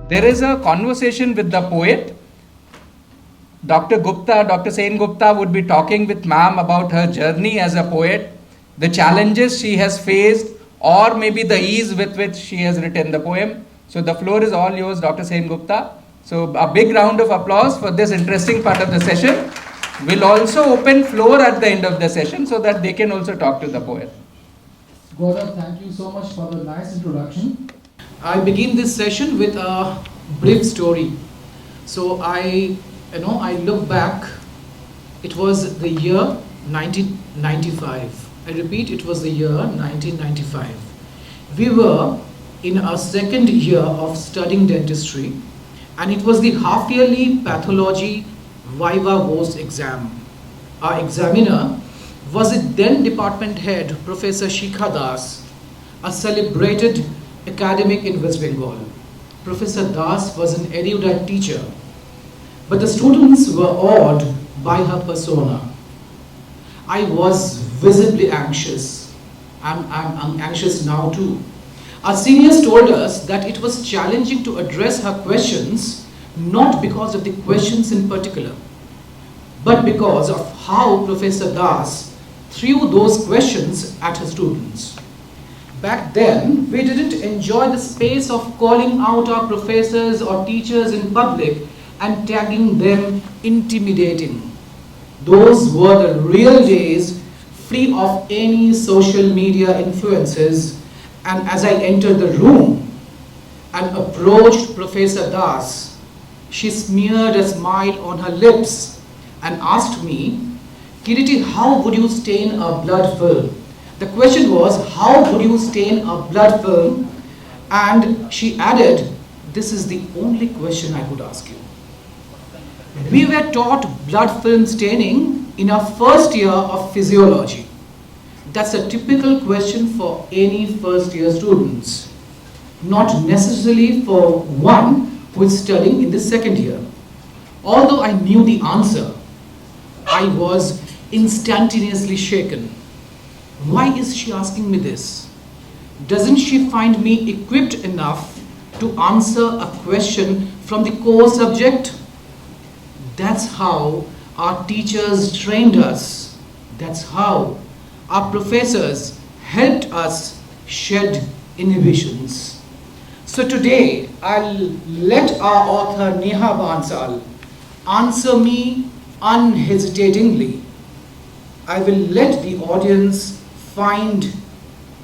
There is a conversation with the poet. Dr. Sengupta would be talking with ma'am about her journey as a poet, the challenges she has faced, or maybe the ease with which she has written the poem. So the floor is all yours, Dr. Sengupta. So a big round of applause for this interesting part of the session. We'll also open floor at the end of the session so that they can also talk to the poet. Gaurav, thank you so much for the nice introduction. I begin this session with a brief story. So I look back. It was the year 1995. I repeat, it was the year 1995. We were in our second year of studying dentistry, and it was the half-yearly pathology Viva Voce exam. Our examiner was the then department head, Professor Shikha Das, a celebrated academic in West Bengal. Professor Das was an erudite teacher, but the students were awed by her persona. I was visibly anxious. I'm anxious now too. Our seniors told us that it was challenging to address her questions, not because of the questions in particular, but because of how Professor Das threw those questions at her students. Back then, we didn't enjoy the space of calling out our professors or teachers in public and tagging them intimidating. Those were the real days, free of any social media influences. And as I entered the room and approached Professor Das, she smeared a smile on her lips and asked me, "Kiriti, how would you stain a blood film?" The question was, how would you stain a blood film? And she added, "This is the only question I could ask you." We were taught blood film staining in our first year of physiology. That's a typical question for any first year students, not necessarily for one who is studying in the second year. Although I knew the answer, I was instantaneously shaken. Why is she asking me this? Doesn't she find me equipped enough to answer a question from the core subject? That's how our teachers trained us. That's how our professors helped us shed inhibitions. So today, I'll let our author Neha Bansal answer me unhesitatingly. I will let the audience find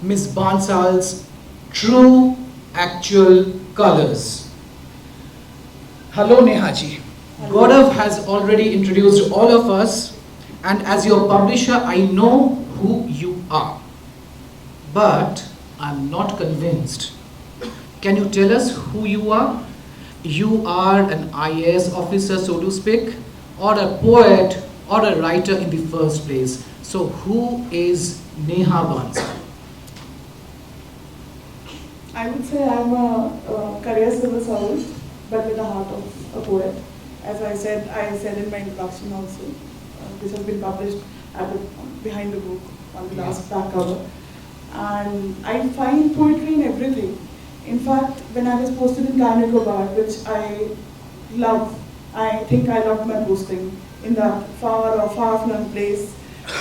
Ms. Bansal's true, actual colors. Hello, Neha ji. Gaurav has already introduced all of us, and as your publisher, I know who you are. But I'm not convinced. Can you tell us who you are? You are an IAS officer, so to speak, or a poet, or a writer in the first place. So who is Neha Bansal? I would say I'm a career civil servant, but with the heart of a poet. As I said in my introduction also, which has been published behind the book on the last back cover. And I find poetry in everything. In fact, when I was posted in Nicobar, which I love, I think I loved my posting in that far-flung place.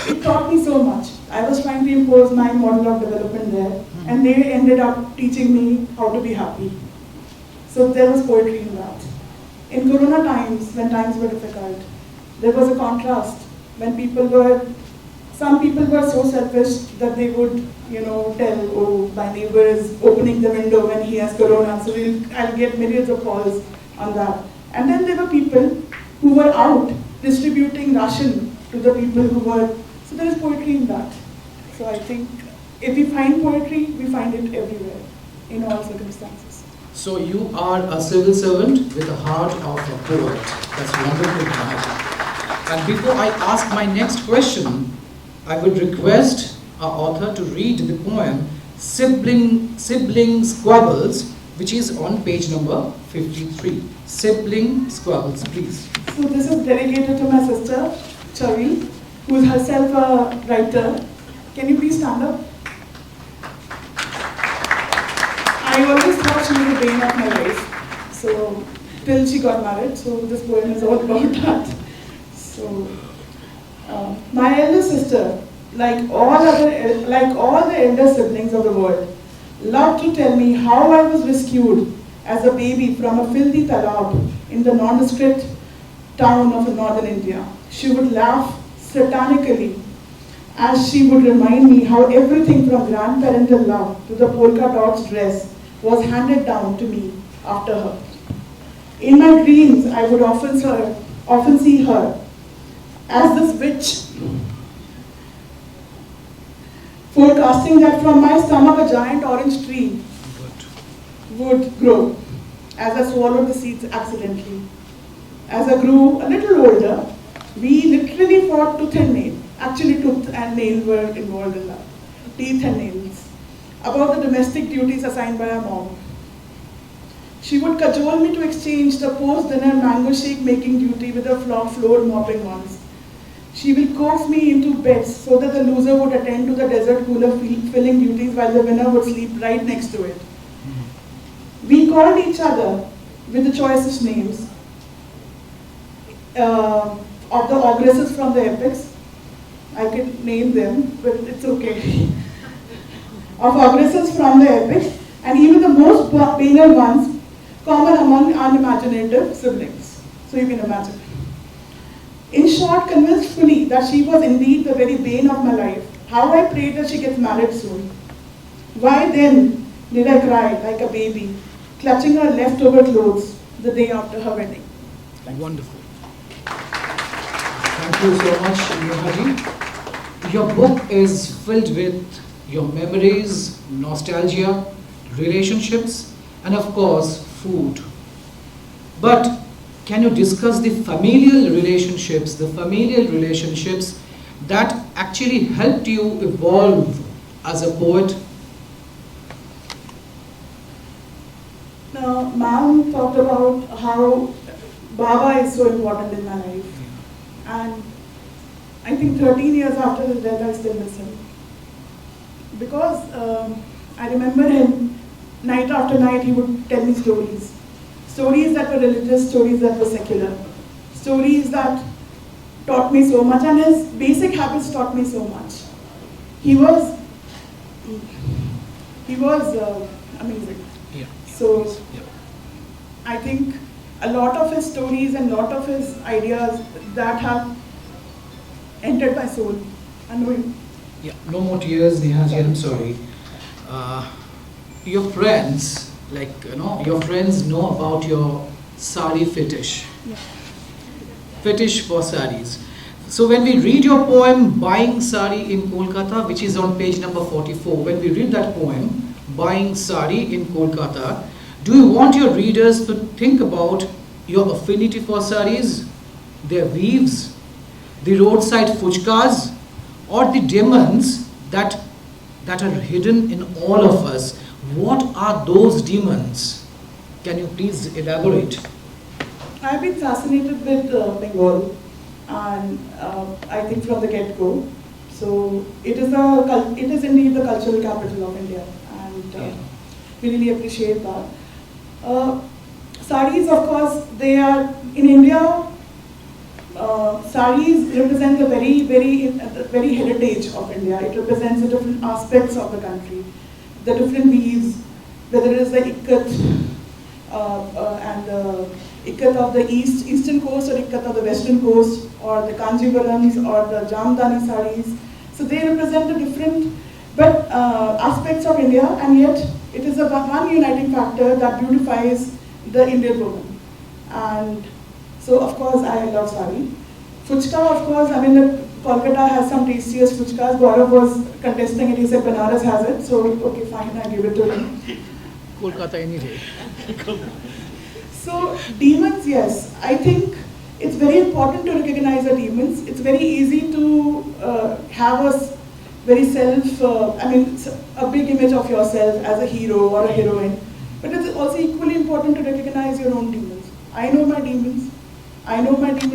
It taught me so much. I was trying to impose my model of development there, and they ended up teaching me how to be happy. So there was poetry in that. In Corona times, when times were difficult, there was a contrast when some people were so selfish that they would, tell, "Oh, my neighbor is opening the window when he has Corona, so I'll get millions of calls on that." And then there were people who were out distributing ration to the people who were, so there is poetry in that. So I think if we find poetry, we find it everywhere, in all circumstances. So you are a civil servant with the heart of a poet. That's wonderful to know. And before I ask my next question, I would request our author to read the poem Sibling Squabbles, which is on page number 53. Sibling Squabbles, please. So this is dedicated to my sister, Chavi, who is herself a writer. Can you please stand up? I always thought she was the bane of my life. So, till she got married, so this poem is all about that. So, my elder sister, like all the elder siblings of the world, loved to tell me how I was rescued as a baby from a filthy talab in the nondescript town of northern India. She would laugh satanically as she would remind me how everything from grandparental love to the polka dots dress was handed down to me after her. In my dreams, I would often see her as this witch, forecasting that from my stomach a giant orange tree would grow as I swallowed the seeds accidentally. As I grew a little older, we literally fought tooth and nail. Actually, tooth and nail were involved in that. Teeth and nails. About the domestic duties assigned by our mom. She would cajole me to exchange the post-dinner mango shake making duty with the floor mopping ones. She will coax me into beds so that the loser would attend to the dessert cooler filling duties while the winner would sleep right next to it. We called each other with the choicest names of the ogresses from the epics. I could name them, but it's okay. Of ogresses from the epics, and even the most banal ones common among unimaginative siblings. So you can imagine. In short, convinced fully that she was indeed the very bane of my life. How I prayed that she gets married soon. Why then did I cry like a baby, clutching her leftover clothes the day after her wedding? Wonderful. Thank you so much, Neha. Your book is filled with your memories, nostalgia, relationships, and of course, food. But can you discuss the familial relationships that actually helped you evolve as a poet? Now, ma'am talked about how Baba is so important in my life. And I think 13 years after his death, I still miss him. Because I remember him, night after night, he would tell me stories. Stories that were religious, stories that were secular. Stories that taught me so much, and his basic habits taught me so much. He was amazing. Yeah. So Yeah. I think a lot of his stories and a lot of his ideas that have entered my soul. Unknowing. Yeah, no more tears, Neha ji, I'm sorry. Your friends, your friends know about your sari fetish. Yeah. Fetish for saris. So when we read your poem, Buying Sari in Kolkata, which is on page number 44, when we read that poem, Buying Sari in Kolkata, do you want your readers to think about your affinity for saris, their weaves, the roadside fuchkas, or the demons that are hidden in all of us? What are those demons? Can you please elaborate? I've been fascinated with Bengal, and I think from the get-go. So it is indeed the cultural capital of India, and we really appreciate that. Saris, of course, they are in India. Saris represent the very heritage of India. It represents the different aspects of the country, the different weaves, whether it is the ikat and the ikat of the eastern coast or ikat of the western coast, or the kanjivarams or the jamdani saris. So they represent the different aspects of India, and yet it is one uniting factor that beautifies the Indian woman. And so, of course, I love sari. Fuchka, of course, Kolkata has some tastiest fuchkas. Gaurav was contesting it, he said Banaras has it, so okay, fine, I give it to him. Kolkata any day. So, demons, yes. I think it's very important to recognize the demons. It's very easy to have a very a big image of yourself as a hero or a heroine. But it's also equally important to recognize your own demons. I know my demons. I don't want to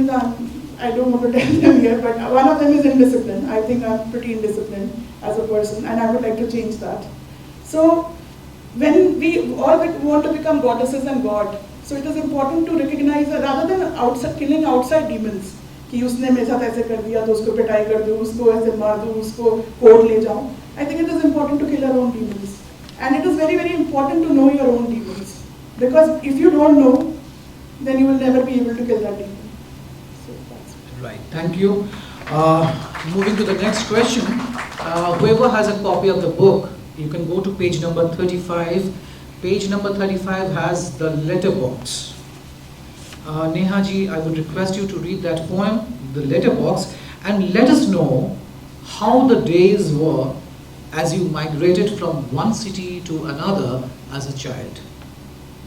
tell them here, but one of them is indiscipline. I think I'm pretty indisciplined as a person, and I would like to change that. So, when we all want to become goddesses and God, so it is important to recognize that rather than killing outside demons, कि उसने मेरे साथ ऐसे कर दिया तो उसको पिटाई कर दूँ, उसको ऐसे मार दूँ, उसको कोर्ट ले जाऊँ. I think it is important to kill our own demons. And it is very, very important to know your own demons. Because if you don't know, then you will never be able to kill that demon. So that's it. Right, thank you. Moving to the next question. Whoever has a copy of the book, you can go to page number 35. Page number 35 has the letterbox. Neha ji, I would request you to read that poem, The Letterbox, and let us know how the days were as you migrated from one city to another as a child.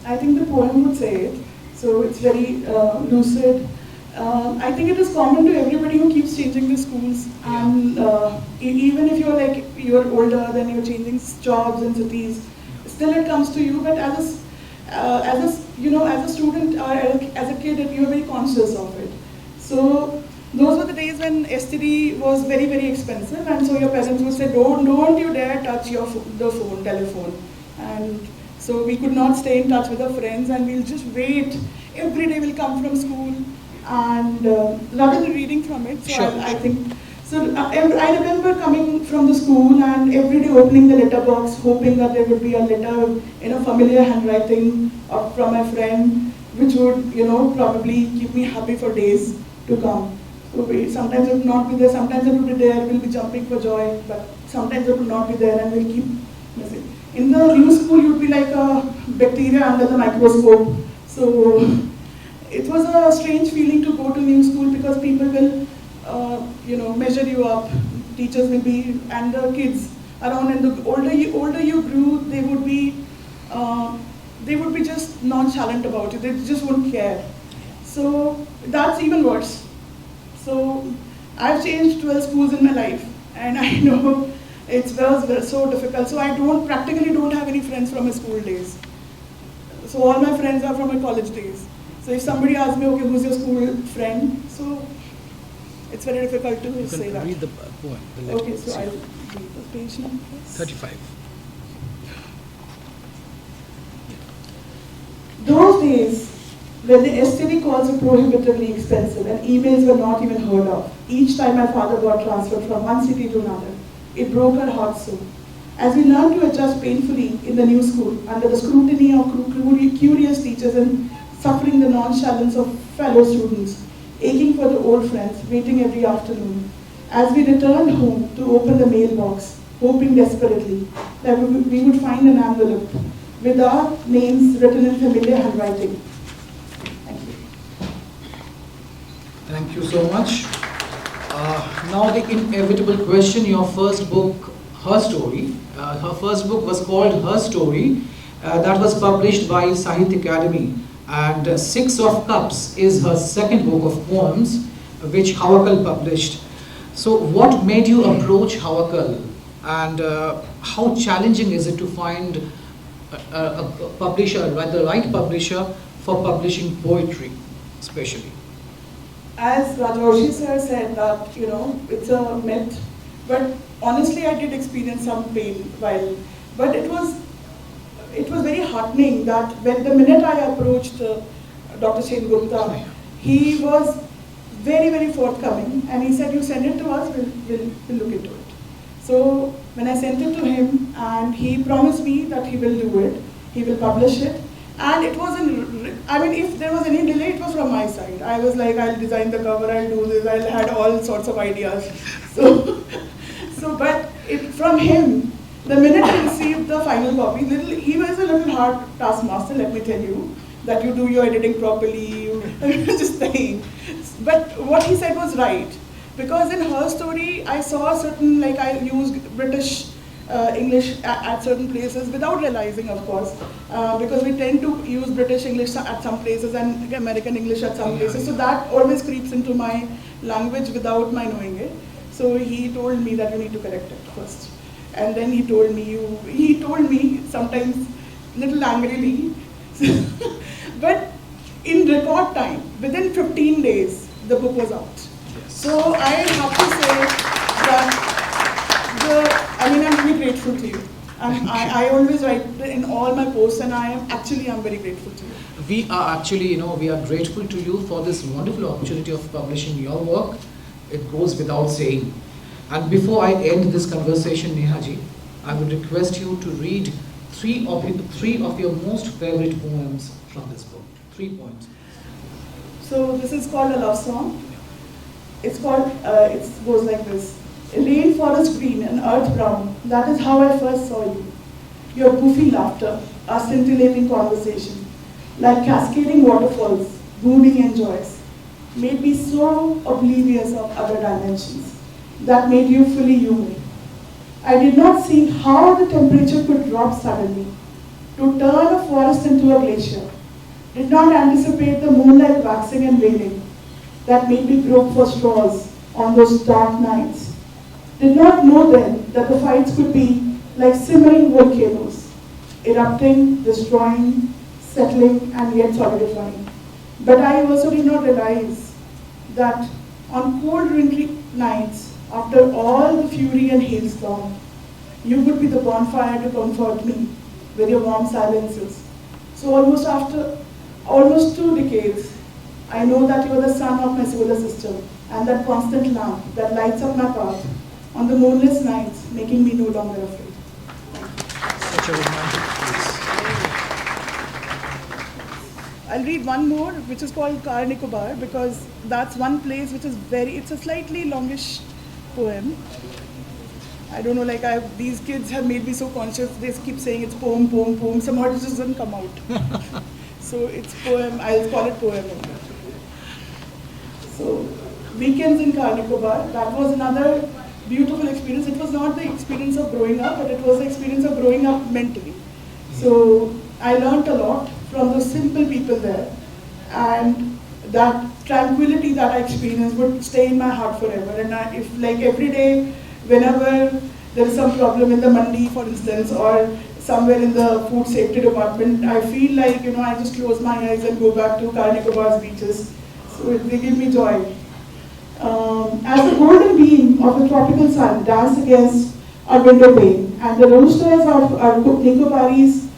I think the poem would say it. So it's very lucid. I think it is common to everybody who keeps changing the schools, and even if you're older, then you're changing jobs and cities. Still, it comes to you. But as a student or as a kid, you're very conscious of it. So those were the days when STD was very, very expensive, and so your parents would say, don't you dare touch the telephone. And so we could not stay in touch with our friends, and we'll just wait. Every day we'll come from school, and rather than reading from it. So sure. I think, so I remember coming from the school and every day opening the letterbox, hoping that there would be a letter in a familiar handwriting from my friend, which would, probably keep me happy for days to come. So sometimes it would not be there, sometimes it would be there, we'll be jumping for joy, but sometimes it would not be there and we'll keep missing. In the new school, you'd be like a bacteria under the microscope. So it was a strange feeling to go to new school because people will, measure you up. Teachers will be, and the kids around. And the older you grew, they would be just nonchalant about you. They just wouldn't care. So that's even worse. So I've changed 12 schools in my life, and I know it was so difficult. So I practically don't have any friends from my school days. So all my friends are from my college days. So if somebody asks me, okay, who's your school friend? So it's very difficult to say that. Read the poem. Okay, so I'll read the page number. 35. Those days, when the STD calls were prohibitively expensive and emails were not even heard of, each time my father got transferred from one city to another, it broke our hearts so. As we learned to adjust painfully in the new school, under the scrutiny of curious teachers and suffering the nonchalance of fellow students, aching for the old friends, waiting every afternoon. As we returned home to open the mailbox, hoping desperately that we would find an envelope with our names written in familiar handwriting. Thank you. Thank you so much. Now the inevitable question, your first book, Her Story. Her first book was called Her Story. That was published by Sahitya Academy. And Six of Cups is her second book of poems, which Hawakal published. So what made you approach Hawakal, and how challenging is it to find a publisher, the right publisher for publishing poetry, especially? As Rajarshi sir said that, it's a myth, but honestly I did experience some pain but it was very heartening that when the minute I approached Dr. Sengupta, he was very, very forthcoming, and he said, you send it to us, we'll look into it. So when I sent it to him, and he promised me that he will do it, he will publish it, and it wasn't, if there was any delay, it was from my side. I was like, I'll design the cover, I'll do this, I had all sorts of ideas. But from him, the minute he received the final copy, he was a little hard taskmaster, let me tell you, that you do your editing properly, just saying. But what he said was right, because in Her Story, I saw certain, I used British English at certain places without realizing, of course, because we tend to use British English at some places and American English at some places, so that always creeps into my language without my knowing it. So he told me that you need to correct it first. And then he told me sometimes little angrily, but in record time, within 15 days, the book was out. Yes. So I have to say that I'm really grateful to you. I always write in all my posts, and I'm very grateful to you. We are actually, we are grateful to you for this wonderful opportunity of publishing your work. It goes without saying. And before I end this conversation, Neha ji, I would request you to read three of your most favorite poems from this book. 3 poems. So this is called a love song. It's called, it goes like this. Rainforest green and earth brown, that is how I first saw you. Your goofy laughter, our scintillating conversation, like cascading waterfalls, booming and joyous, made me so oblivious of other dimensions that made you fully human. I did not see how the temperature could drop suddenly, to turn a forest into a glacier. Did not anticipate the moonlight waxing and waning that made me grope for straws on those dark nights. Did not know then that the fights could be like simmering volcanoes, erupting, destroying, settling, and yet solidifying. But I also did not realize that on cold wintry nights, after all the fury and hailstorm, you would be the bonfire to comfort me with your warm silences. So almost 2 decades, I know that you are the sun of my solar system and that constant lamp that lights up my path on the moonless nights, making me no longer afraid. Such a romantic piece. I'll read one more, which is called Car Nicobar, because that's one place which is it's a slightly longish poem. I don't know, these kids have made me so conscious, they keep saying it's poem, poem, poem, somehow it just doesn't come out. So it's poem, I'll call it poem only. So, Weekends in Car Nicobar, that was another beautiful experience. It was not the experience of growing up, but it was the experience of growing up mentally. So I learned a lot from those simple people there, and that tranquility that I experienced would stay in my heart forever. And if every day, whenever there is some problem in the mandi, for instance, or somewhere in the food safety department, I feel like, I just close my eyes and go back to Car Nicobar's beaches. So they give me joy. As the golden beam of the tropical sun danced against our window pane, and the roosters of our Nicobarese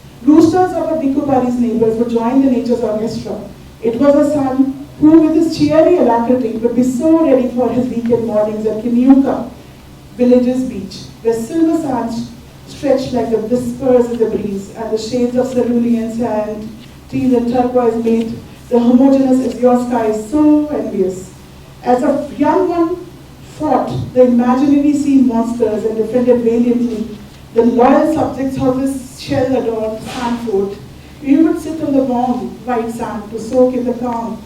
neighbors would join the nature's orchestra, it was a sun who, with his cheery alacrity, would be so ready for his weekend mornings at Kinyuka village's beach, where silver sands stretched like the whispers in the breeze, and the shades of cerulean sand, teal and turquoise made the homogeneous azure sky so envious. As a young one fought the imaginary sea monsters and defended valiantly the loyal subjects of his shell-adorned sand fort, we would sit on the warm, white sand to soak in the calm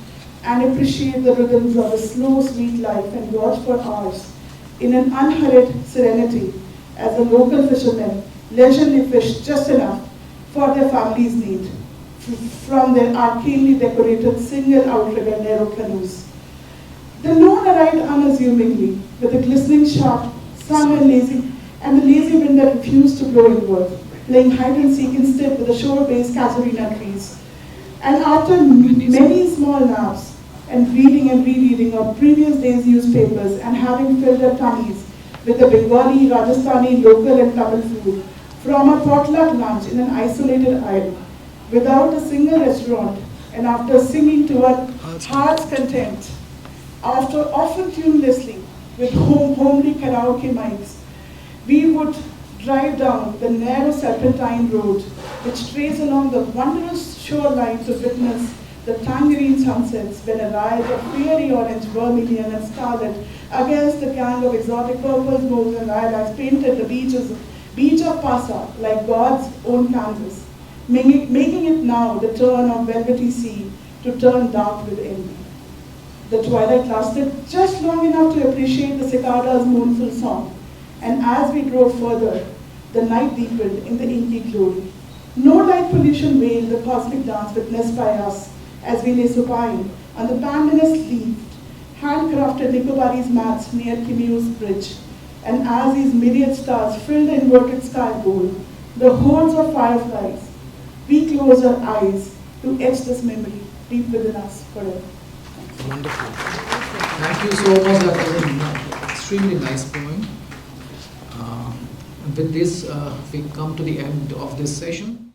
and appreciate the rhythms of a slow, sweet life and watch for hours in an unhurried serenity as the local fishermen leisurely fished just enough for their family's need from their arcanely decorated single outrigger narrow canoes. The lone arrived unassumingly, with a glistening sharp sun and the lazy wind that refused to blow inward, playing hide and seek instead with the shore-based casuarina trees. And after many small naps, and reading and rereading of previous day's newspapers, and having filled their tummies with the Bengali, Rajasthani, local and Tamil food, from a potluck lunch in an isolated isle, without a single restaurant, and after singing to our heart's content, after often tunelessly with homely karaoke mics, we would drive down the narrow serpentine road which trails along the wondrous shoreline to witness the tangerine sunsets when a riot of fiery orange, vermilion and scarlet against the gang of exotic purples, mauves and lilacs painted the beach of Pasa like God's own canvas, making it now the turn of velvety sea to turn dark with envy. The twilight lasted just long enough to appreciate the cicada's mournful song, and as we drove further, the night deepened in the inky glory. No light pollution veiled the cosmic dance witnessed by us as we lay supine on the pandanus-leafed handcrafted Nicobari's mats near Kimeo's bridge, and as these myriad stars fill the inverted sky gold, the hordes of fireflies, we close our eyes to etch this memory deep within us forever. Wonderful. Thank you so much. That was an extremely nice poem. With this, we come to the end of this session.